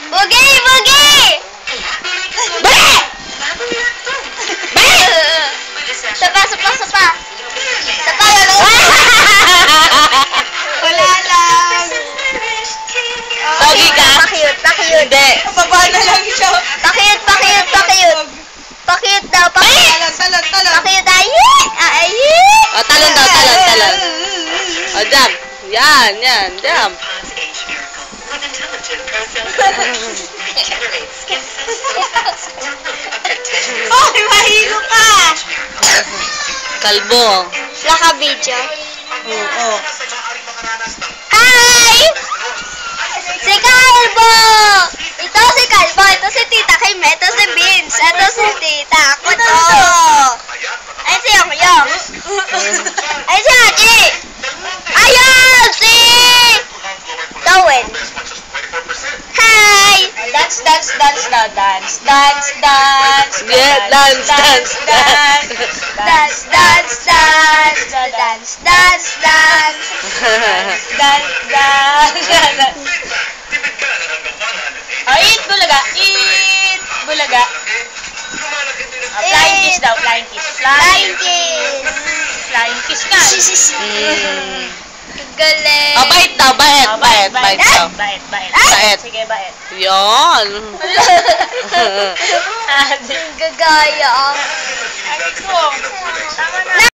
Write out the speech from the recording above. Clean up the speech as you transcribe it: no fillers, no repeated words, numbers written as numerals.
Bugi! Bugi! Bali! Bali! Sapa, sapa, sapa. Sapa, wala lang. Pogi ka? Pakiyot, pakiyot. Hindi. Baba na lang siya. Pakiyot, pakiyot, pakiyot. Pakiyot daw, pakiyot. Talon, talon. Pakiyot, ayi! Ayi! O, talon daw, talon, talon. O, jump. Yan, yan, jump. Ay, mahilo ka. Kalbo. Laka video. Oo. Hi! Si Kalbo! Ito si Kalbo, ito si Tita Kim, ito si Vince, ito si Tita. Ako to. Ay si Yong Yong. Ay si Haji. Ayun! Si Dowen. Hi! Dance, dance, dance now. Dance, dance, dance. Yeah, dance, dance, dance. Dance, dance, dance. Dance, dance, dance. Dance, dance. Oh, eat bulaga. Eat bulaga. Flying kiss daw. Flying kiss. Flying kiss. Flying kiss ka. Galing. O, bait daw, bait, bait, bait daw. Bait, bait. Bait. Sige, bait. Yun. Gagaya. Ay, ko. Tama na.